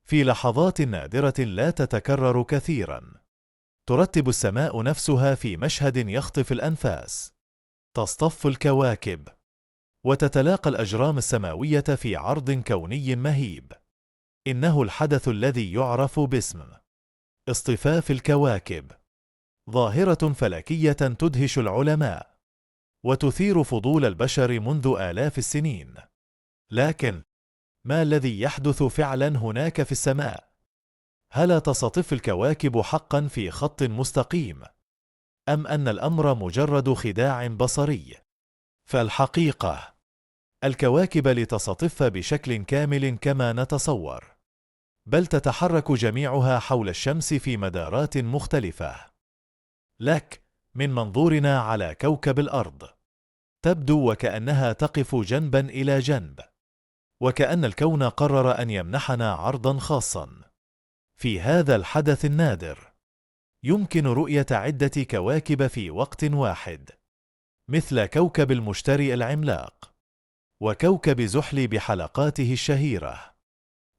في لحظات نادرة لا تتكرر كثيرا، ترتب السماء نفسها في مشهد يخطف الأنفاس. تصطف الكواكب، وتتلاقى الأجرام السماوية في عرض كوني مهيب. إنه الحدث الذي يعرف باسم اصطفاف الكواكب، ظاهرة فلكية تدهش العلماء وتثير فضول البشر منذ آلاف السنين. لكن ما الذي يحدث فعلا هناك في السماء؟ هل تصطف الكواكب حقا في خط مستقيم، أم أن الأمر مجرد خداع بصري؟ فالحقيقة الكواكب لتصطف بشكل كامل كما نتصور، بل تتحرك جميعها حول الشمس في مدارات مختلفة. لك من منظورنا على كوكب الأرض تبدو وكأنها تقف جنبا إلى جنب، وكأن الكون قرر أن يمنحنا عرضا خاصا. في هذا الحدث النادر يمكن رؤية عدة كواكب في وقت واحد، مثل كوكب المشتري العملاق، وكوكب زحل بحلقاته الشهيرة،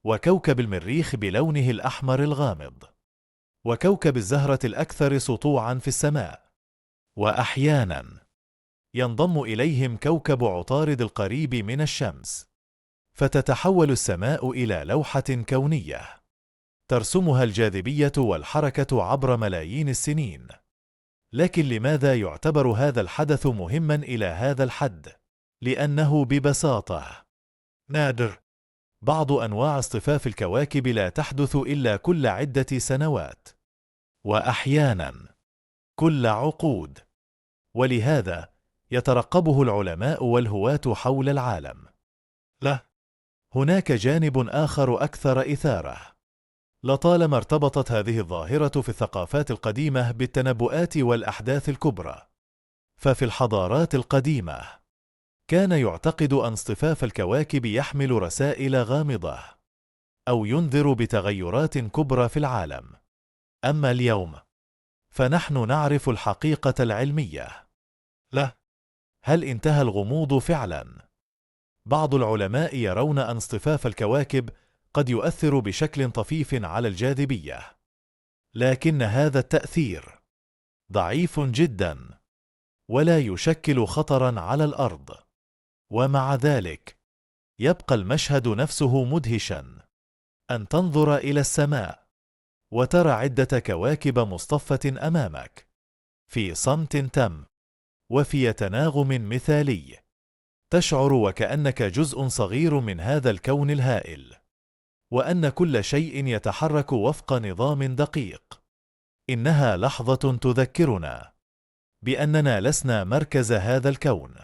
وكوكب المريخ بلونه الأحمر الغامض، وكوكب الزهرة الأكثر سطوعا في السماء. وأحيانا ينضم إليهم كوكب عطارد القريب من الشمس، فتتحول السماء إلى لوحة كونية ترسمها الجاذبية والحركة عبر ملايين السنين. لكن لماذا يعتبر هذا الحدث مهما إلى هذا الحد؟ لأنه ببساطة نادر. بعض أنواع اصطفاف الكواكب لا تحدث إلا كل عدة سنوات، وأحيانا كل عقود، ولهذا يترقبه العلماء والهواة حول العالم. لا، هناك جانب آخر أكثر إثارة. لطالما ارتبطت هذه الظاهرة في الثقافات القديمة بالتنبؤات والأحداث الكبرى. ففي الحضارات القديمة كان يعتقد أن اصطفاف الكواكب يحمل رسائل غامضة أو ينذر بتغيرات كبرى في العالم. أما اليوم فنحن نعرف الحقيقة العلمية. لا، هل انتهى الغموض فعلا؟ بعض العلماء يرون أن اصطفاف الكواكب قد يؤثر بشكل طفيف على الجاذبية، لكن هذا التأثير ضعيف جدا ولا يشكل خطرا على الأرض. ومع ذلك يبقى المشهد نفسه مدهشا. أن تنظر إلى السماء وترى عدة كواكب مصطفة أمامك في صمت تام وفي تناغم مثالي، تشعر وكأنك جزء صغير من هذا الكون الهائل، وأن كل شيء يتحرك وفق نظام دقيق. إنها لحظة تذكرنا بأننا لسنا مركز هذا الكون،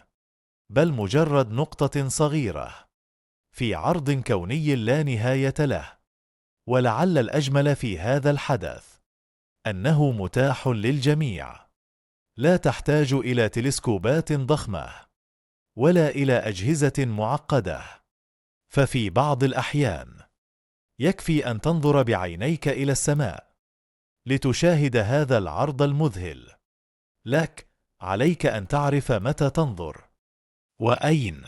بل مجرد نقطة صغيرة في عرض كوني لا نهاية له. ولعل الأجمل في هذا الحدث أنه متاح للجميع، لا تحتاج إلى تلسكوبات ضخمة ولا إلى أجهزة معقدة. ففي بعض الأحيان يكفي أن تنظر بعينيك إلى السماء لتشاهد هذا العرض المذهل. لك عليك أن تعرف متى تنظر وأين.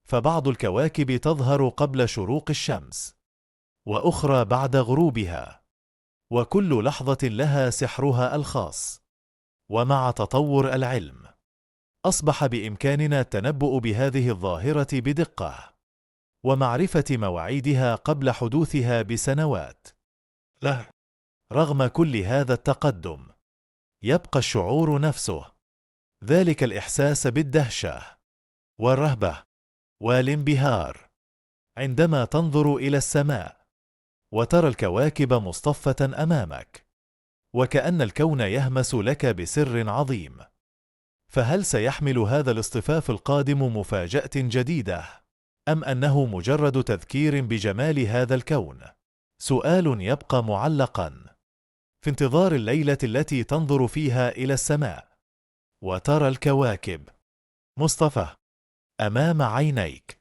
فبعض الكواكب تظهر قبل شروق الشمس، وأخرى بعد غروبها، وكل لحظة لها سحرها الخاص. ومع تطور العلم أصبح بإمكاننا التنبؤ بهذه الظاهرة بدقة ومعرفة مواعيدها قبل حدوثها بسنوات. لا، رغم كل هذا التقدم يبقى الشعور نفسه، ذلك الإحساس بالدهشة والرهبة والانبهار عندما تنظر إلى السماء وترى الكواكب مصطفة أمامك، وكأن الكون يهمس لك بسر عظيم. فهل سيحمل هذا الاصطفاف القادم مفاجأة جديدة، أم أنه مجرد تذكير بجمال هذا الكون؟ سؤال يبقى معلقا في انتظار الليلة التي تنظر فيها إلى السماء وترى الكواكب مصطفى أمام عينيك.